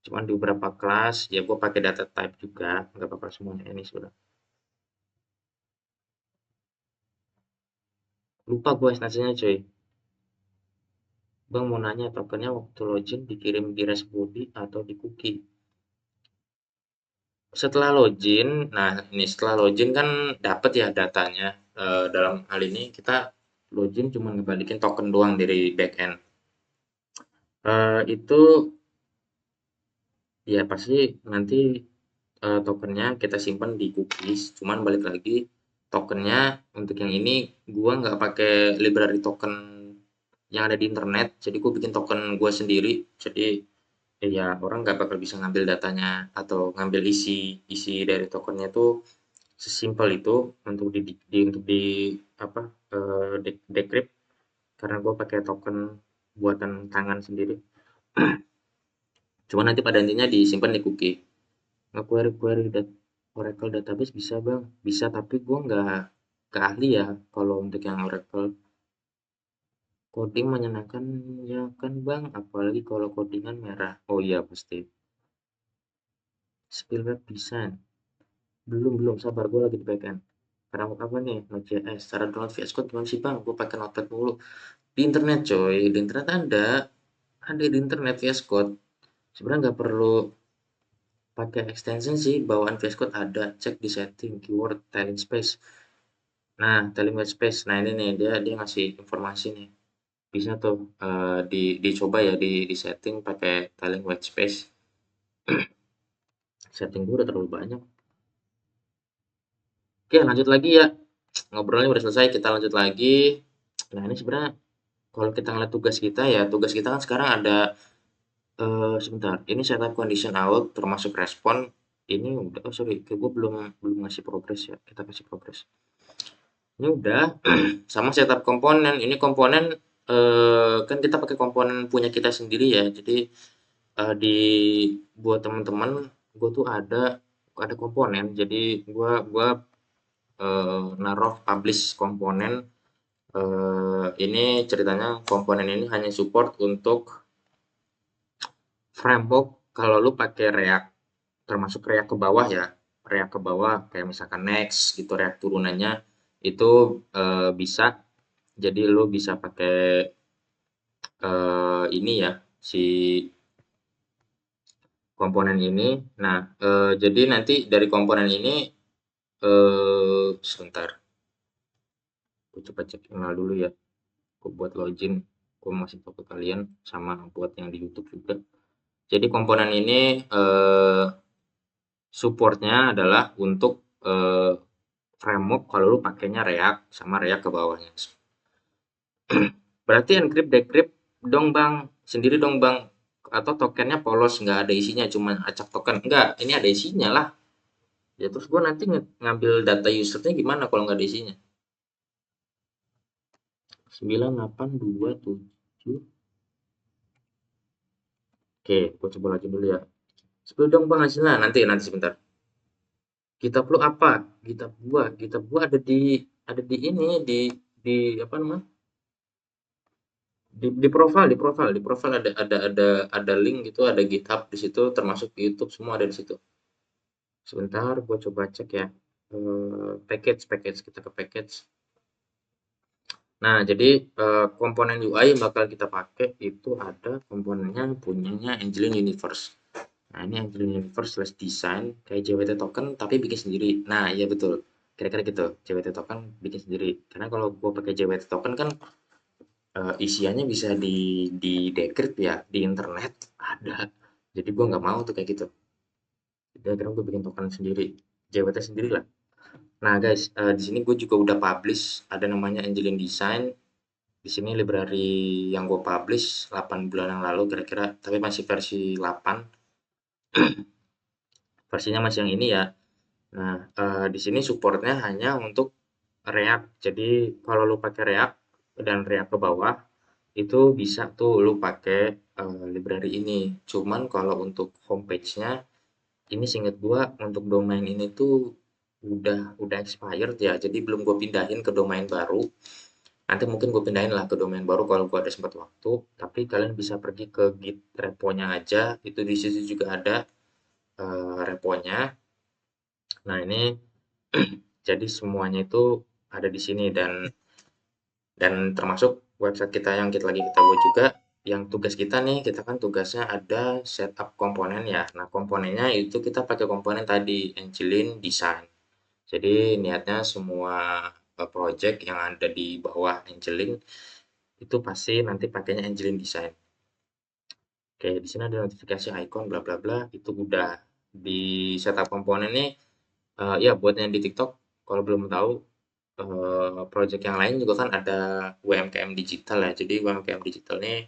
Cuman di beberapa kelas, ya gue pakai data type juga. Nggak apa-apa semuanya ini sudah. Lupa gue ekstensinya, cuy. Bang mau nanya tokennya waktu login dikirim di Raspberry atau di cookie? Setelah login, nah ini setelah login kan dapat ya datanya. Dalam hal ini kita login cuma ngebalikin token doang dari backend. Itu ya pasti nanti tokennya kita simpan di cookies. Cuman balik lagi tokennya untuk yang ini gua nggak pakai library token yang ada di internet. Jadi gua bikin token gua sendiri. Jadi ya orang nggak bakal bisa ngambil datanya atau ngambil isi isi dari tokennya tuh sesimpel itu untuk untuk di apa decrypt karena gue pakai token buatan tangan sendiri. Cuma nanti pada intinya disimpan di cookie. Nge-query query Oracle database bisa bang, bisa tapi gue nggak ahli ya kalau untuk yang Oracle. Coding menyenangkan ya kan bang, apalagi kalau codingan merah. Oh iya pasti. Skill web design. Belum sabar gue lagi di backend. Sekarang apa nih? Node.js. Cara download VS Code gimana sih bang? Gue pakai Notepad mulu. Di internet coy, di internet ada di internet VS Code. Sebenarnya nggak perlu pakai extension sih, bawaan VS Code ada. Cek di setting, keyword, tiling space. Nah, tiling white space. Nah ini nih dia dia ngasih informasi nih. Bisa tuh dicoba ya di setting pakai tiling white space. Setting gue udah terlalu banyak. Oke, lanjut lagi ya. Ngobrolnya udah selesai, kita lanjut lagi. Nah ini sebenarnya kalau kita ngeliat tugas kita ya, tugas kita kan sekarang ada sebentar, ini setup condition out termasuk respon, ini udah oh sorry, gue belum belum ngasih progress ya, kita kasih progress. Ini udah sama setup komponen, ini komponen kan kita pakai komponen punya kita sendiri ya, jadi di buat teman-teman gue tuh ada komponen, jadi gua naruh publish komponen. Ini ceritanya komponen ini hanya support untuk framework kalau lu pakai React, termasuk React ke bawah ya, React ke bawah kayak misalkan Next gitu, React turunannya itu bisa. Jadi lu bisa pakai ini ya si komponen ini. Nah, jadi nanti dari komponen ini sebentar, aku coba cek email dulu ya. Aku buat login, aku masih tahu ke kalian sama buat yang di YouTube juga. Jadi komponen ini supportnya adalah untuk framework kalau lu pakainya React sama React ke bawahnya. Berarti encrypt decrypt dong bang, sendiri dong bang, atau tokennya polos nggak ada isinya cuma acak token, enggak, ini ada isinya lah. Ya terus gue nanti ngambil data usernya gimana kalau nggak ada isinya? 9827. Oke, gue coba lagi dulu ya. 10 dong bang hasilnya, nanti sebentar. GitHub lu apa? GitHub gua ada di ini di apa namanya? Di profile ada link gitu, ada GitHub di situ termasuk YouTube semua ada di situ. Sebentar, gue coba cek ya. Package kita ke package. Nah, jadi komponen UI yang bakal kita pakai itu ada komponennya punyanya Angelin Universe. Nah, ini Angelin Universe slash design kayak JWT token tapi bikin sendiri. Nah, iya betul. Kira-kira gitu. JWT token bikin sendiri. Karena kalau gue pakai JWT token kan isiannya bisa di decrypt ya di internet ada. Jadi gue nggak mau tuh kayak gitu. Jadi akhirnya gue bikin token sendiri, JWT sendiri lah. Nah guys, di sini gue juga udah publish ada namanya Angelin Design. Di sini library yang gue publish 8 bulan yang lalu kira-kira, tapi masih versi 8. Versinya masih yang ini ya. Nah, di sini supportnya hanya untuk React. Jadi kalau lu pakai React dan React ke bawah itu bisa tuh lu pakai library ini. Cuman kalau untuk homepage-nya ini seingat gua untuk domain ini tuh udah expired ya. Jadi belum gue pindahin ke domain baru. Nanti mungkin gue pindahin lah ke domain baru kalau gue ada sempat waktu. Tapi kalian bisa pergi ke Git repo-nya aja. Itu di situ juga ada repo-nya. Nah ini jadi semuanya itu ada di sini dan termasuk website kita yang kita buat juga yang tugas kita nih kita kan tugasnya ada setup komponen ya. Nah komponennya itu kita pakai komponen tadi Angelin Design. Jadi niatnya semua project yang ada di bawah Angelin itu pasti nanti pakainya Angelin Design. Oke, di sini ada notifikasi icon bla bla bla itu udah di setup komponen nih. Ya buat yang di TikTok kalau belum tahu project yang lain juga kan ada UMKM digital ya. Jadi UMKM digital ini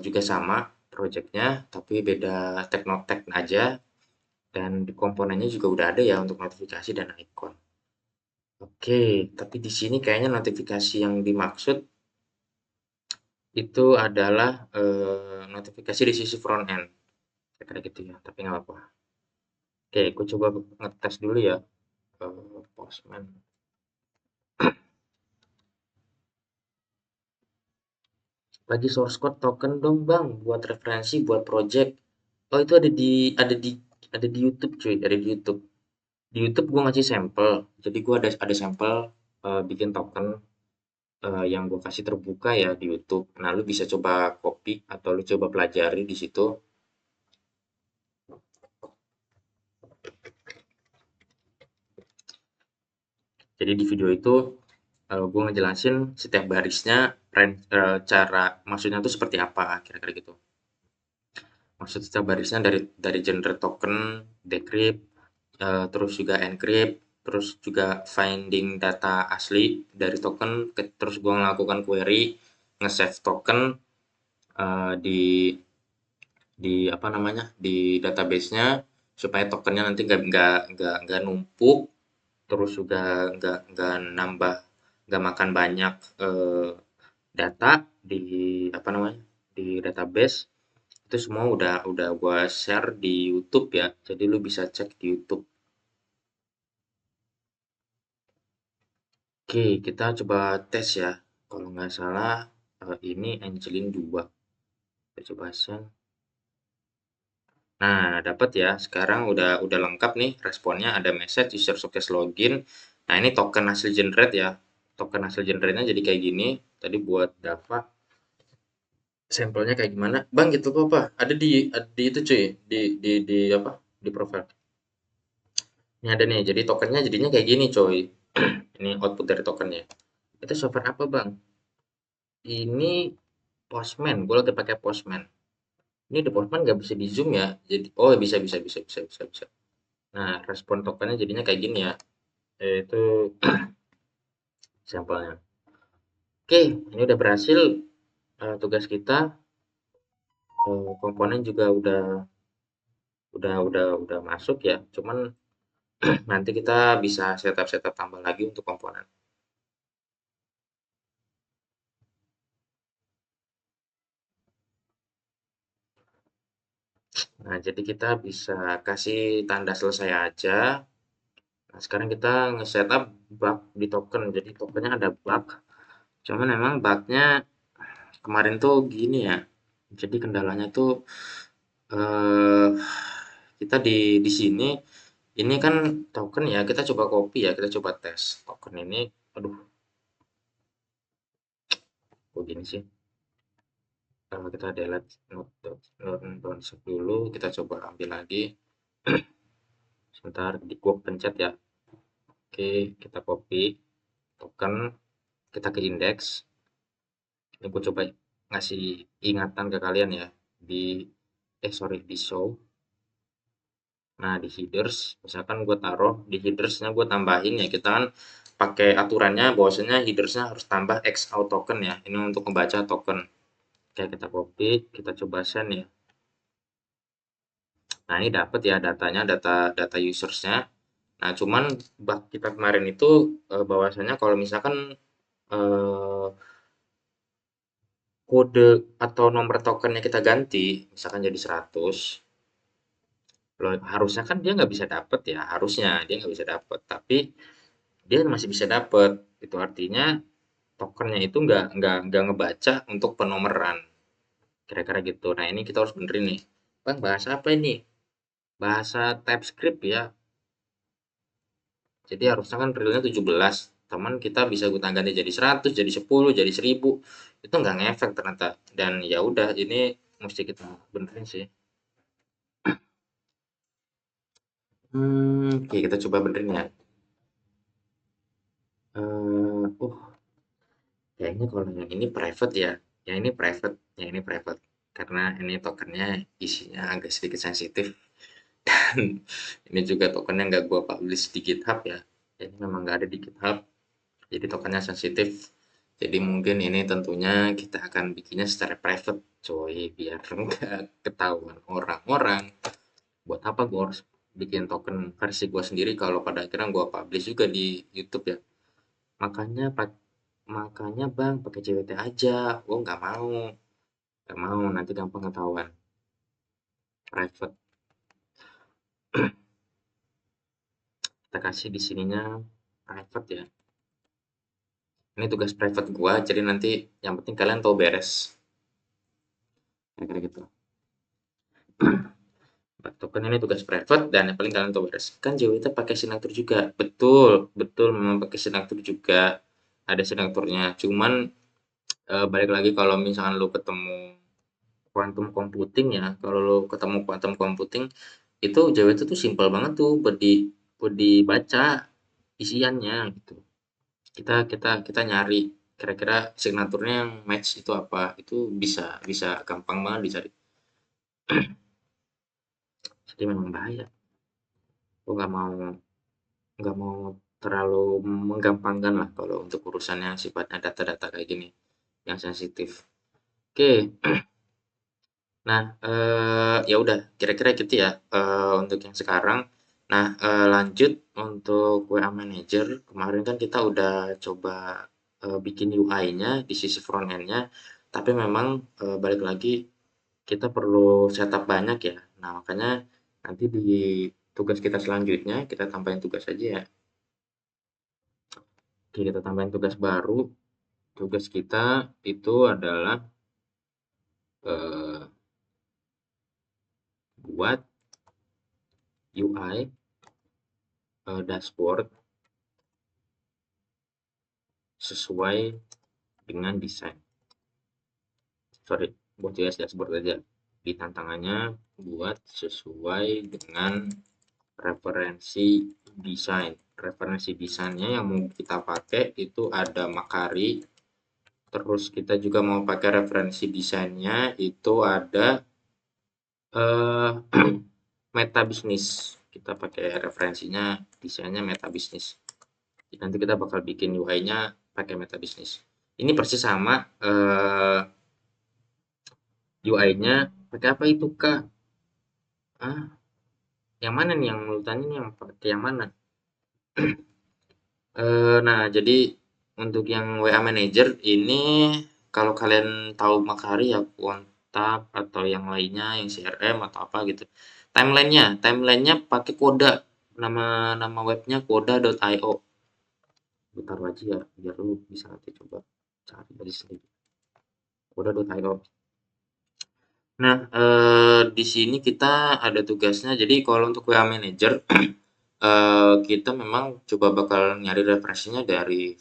juga sama projectnya tapi beda teknotek aja dan di komponennya juga udah ada ya untuk notifikasi dan icon. Oke, tapi di sini kayaknya notifikasi yang dimaksud itu adalah notifikasi di sisi front end. Kayak gitu ya, tapi nggak apa-apa. Oke, aku coba ngetes dulu ya. Postman. Bagi source code token dong bang, buat referensi, buat project. Oh itu ada di YouTube cuy, ada di YouTube. Di YouTube gua ngasih sampel. Jadi gua ada sampel bikin token yang gue kasih terbuka ya di YouTube. Nah, lu bisa coba copy atau lu coba pelajari di situ. Jadi di video itu gue ngejelasin setiap barisnya, cara maksudnya tuh seperti apa, kira-kira gitu. Maksud setiap barisnya dari generate token, decrypt, terus juga encrypt, terus juga finding data asli dari token, terus gue melakukan query, nge-save token di apa namanya di database-nya supaya tokennya nanti nggak numpuk terus juga nggak makan banyak data di apa namanya di database itu semua udah gua share di YouTube ya jadi lu bisa cek di YouTube. Oke kita coba tes ya kalau nggak salah ini Angelin 2 kita coba send. Nah, dapat ya. Sekarang udah lengkap nih responnya. Ada message user sukses login. Nah, ini token hasil generate ya. Token hasil generate-nya jadi kayak gini. Tadi buat Dava. sampelnya kayak gimana bang gitu kok apa ada di itu cuy di apa di profile ini ada nih jadi tokennya jadinya kayak gini coy. Ini output dari tokennya itu software apa bang ini Postman gue lagi pakai Postman ini di Postman nggak bisa di zoom ya jadi oh bisa. Nah respon tokennya jadinya kayak gini ya itu sampelnya. Oke ini udah berhasil tugas kita komponen juga udah masuk ya cuman nanti kita bisa setup tambah lagi untuk komponen. Nah, jadi kita bisa kasih tanda selesai aja. Nah, sekarang kita nge-setup bug di token. Jadi tokennya ada bug. Cuman memang bugnya kemarin tuh gini ya. Jadi kendalanya tuh eh kita di sini ini kan token ya. Kita coba copy ya. Kita coba tes token ini. Aduh, kok gini sih? Kalau kita delete node dulu, kita coba ambil lagi. Sebentar, di gua pencet ya. Oke, kita copy token, kita ke index. Ini gue coba ngasih ingatan ke kalian ya. Di, sorry, di show. Nah, di headers, misalkan gue taruh di headersnya gue tambahin ya. Kita kan pakai aturannya bahwasanya headersnya harus tambah X out token ya. Ini untuk membaca token. Oke, kita copy, kita coba send ya. Nah, ini dapat ya datanya, data data usersnya. Nah, cuman bug kita kemarin itu bahwasanya kalau misalkan eh, kode atau nomor tokennya kita ganti, misalkan jadi 100, loh, harusnya kan dia nggak bisa dapet ya, harusnya dia nggak bisa dapet, tapi dia masih bisa dapet. Itu artinya tokennya itu nggak ngebaca untuk penomoran, kira-kira gitu. Nah ini kita harus benerin nih, bang bahasa apa ini? Bahasa TypeScript ya. Jadi harusnya kan realnya 17, teman kita bisa gue ganti jadi 100, jadi 10, jadi 1000. Itu nggak ngefek ternyata. Dan ya udah, ini mesti kita benerin sih. Oke kita coba benerin ya. Kayaknya kalau yang ini private ya. Yang ini private, yang ini private. Karena ini tokennya isinya agak sedikit sensitif dan ini juga tokennya nggak gua publish di GitHub ya. Ini memang nggak ada di GitHub, jadi tokennya sensitif. Jadi mungkin ini tentunya kita akan bikinnya secara private, coy, biar nggak ketahuan orang-orang. Buat apa gua harus bikin token versi gua sendiri kalau pada akhirnya gua publish juga di YouTube ya. Makanya makanya Bang pakai CWT aja. Oh nggak mau nanti gampang ketahuan. Private. Kita kasih di sininya private ya. Ini tugas private gua, jadi nanti yang penting kalian tahu beres. Kira-kira gitu. Token ini tugas private dan yang paling kalian tahu beres. Kan JWT pakai signature juga. Betul, betul memang pakai signature juga. Ada signaturnya. Cuman balik lagi kalau misalkan lu ketemu quantum computing ya, kalau lu ketemu quantum computing itu JWT tuh simpel banget tuh buat dibaca isiannya gitu. Kita nyari kira-kira signaturnya yang match itu apa, itu bisa bisa gampang banget dicari. Jadi memang bahaya. Aku nggak mau terlalu menggampangkan lah kalau untuk urusan yang sifatnya data-data kayak gini, yang sensitif. Oke, nah ya udah kira-kira gitu ya untuk yang sekarang. Nah lanjut untuk WA Manager kemarin kan kita udah coba bikin UI-nya di sisi front end-nya, tapi memang balik lagi kita perlu setup banyak ya. Nah, makanya nanti di tugas kita selanjutnya kita tambahin tugas aja ya. Oke, kita tambahin tugas baru. Tugas kita itu adalah eh, buat UI dashboard sesuai dengan desain. Sorry, buat JS dashboard aja. Di tantangannya buat sesuai dengan referensi desain. Referensi desainnya yang mau kita pakai itu ada Makari. Terus kita juga mau pakai referensi desainnya itu ada eh, Meta Business. Kita pakai referensinya desainnya Meta Business. Nanti kita bakal bikin UI-nya pakai Meta Business. Ini persis sama UI-nya pakai apa itu Kak? Ah, yang mana nih yang menurut tanya nih yang pakai yang mana? Nah, jadi untuk yang WA Manager ini kalau kalian tahu Makari ya kontak atau yang lainnya yang CRM atau apa gitu. Timelinenya pakai Koda. Nama webnya koda.io. Bentar aja ya biar lu bisa nanti coba cari dari sendiri. Koda.io. Nah, di sini kita ada tugasnya. Jadi kalau untuk WA Manager kita memang coba bakal nyari referensinya dari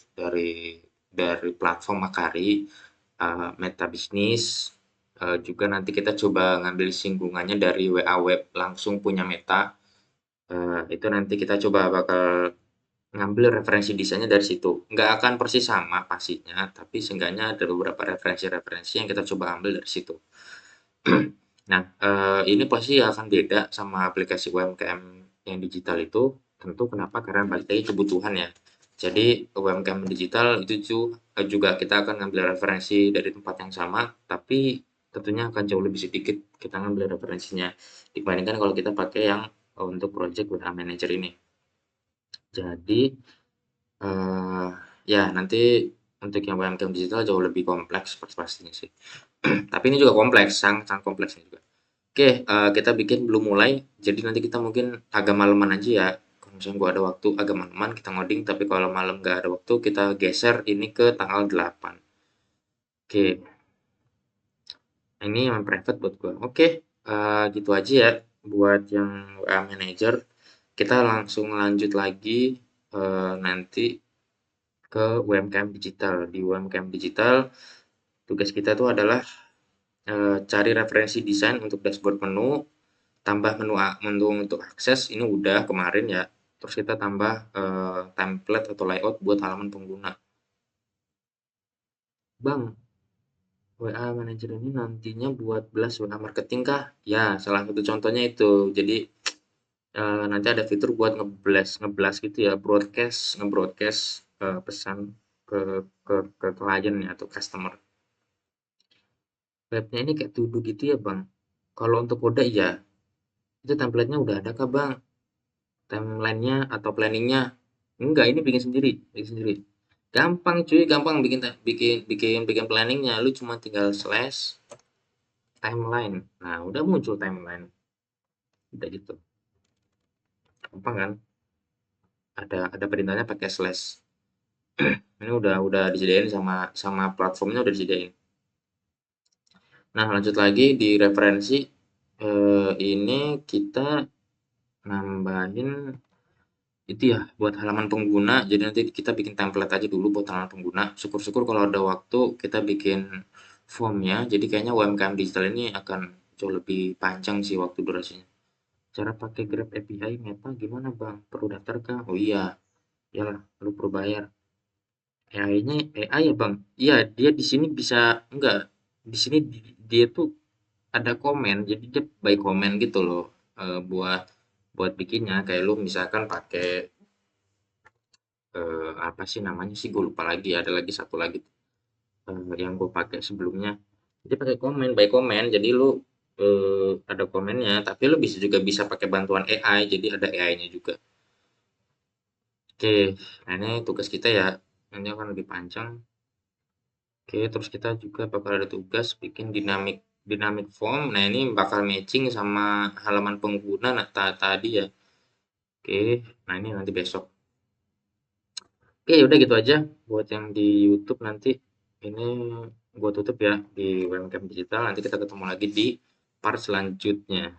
platform Makari, Meta Business, juga nanti kita coba ngambil singgungannya dari WA Web langsung punya Meta. Itu nanti kita coba bakal ngambil referensi desainnya dari situ. Nggak akan persis sama pastinya, tapi seenggaknya ada beberapa referensi-referensi yang kita coba ambil dari situ. Nah, ini pasti akan beda sama aplikasi UMKM yang digital itu, tentu kenapa? Karena balik lagi kebutuhan ya. Jadi UMKM digital itu juga kita akan ngambil referensi dari tempat yang sama, tapi tentunya akan jauh lebih sedikit kita ngambil referensinya dibandingkan kalau kita pakai yang untuk project WA Manager ini. Jadi ya nanti untuk yang UMKM digital jauh lebih kompleks pastinya sih. Tapi ini juga kompleks, sangat sangat kompleks ini juga. Oke, kita bikin belum mulai, jadi nanti kita mungkin agak maleman aja ya. Kalau misalnya gua ada waktu agak maleman kita ngoding, tapi kalau malam nggak ada waktu kita geser ini ke tanggal 8. Oke, ini yang private buat gua. Oke, gitu aja ya buat yang WA Manager. Kita langsung lanjut lagi nanti ke UMKM digital. Di UMKM digital tugas kita tuh adalah cari referensi desain untuk dashboard menu, tambah menu untuk akses ini udah kemarin ya. Terus kita tambah template atau layout buat halaman pengguna. Bang, WA Manager ini nantinya buat blast WA marketing kah? Ya, salah satu contohnya itu. Jadi nanti ada fitur buat ngeblast gitu ya, ngebroadcast pesan ke ke klien ya atau customer. Webnya ini kayak to gitu ya bang. Kalau untuk kode ya, itu template-nya udah ada kah bang? Timeline-nya atau planning-nya? Enggak, ini bikin sendiri. Gampang cuy, gampang bikin planningnya. Lu cuma tinggal slash timeline. Nah, udah muncul timeline. Udah gitu. Gampang kan? Ada perintahnya pakai slash. Ini udah disediain sama sama platformnya udah disediain. Nah, lanjut lagi di referensi ini kita nambahin itu ya buat halaman pengguna. Jadi nanti kita bikin template aja dulu buat halaman pengguna. Syukur-syukur kalau ada waktu kita bikin formnya. Jadi kayaknya UMKM digital ini akan jauh lebih panjang sih waktu durasinya. Cara pakai Grab API Meta gimana bang? Perlu daftar kah? Oh iya, iyalah, lu perlu bayar. AI-nya AI ya bang? Iya, dia di sini bisa enggak? Di sini dia tuh ada komen, jadi dia by komen gitu loh. Buat buat bikinnya kayak lu misalkan pakai apa sih namanya sih gue lupa lagi, ada lagi satu lagi yang gue pakai sebelumnya. Dia pakai komen by komen, jadi lu ada komennya, tapi lu bisa pakai bantuan AI, jadi ada AI-nya juga. Oke, nah ini tugas kita ya, ini akan lebih panjang. Oke, terus kita juga bakal ada tugas bikin dynamic dynamic form. Nah ini bakal matching sama halaman pengguna nah tadi ya. Oke, nah ini nanti besok. Oke, udah gitu aja buat yang di YouTube nanti. Ini gua tutup ya di UMKM Digital. Nanti kita ketemu lagi di part selanjutnya.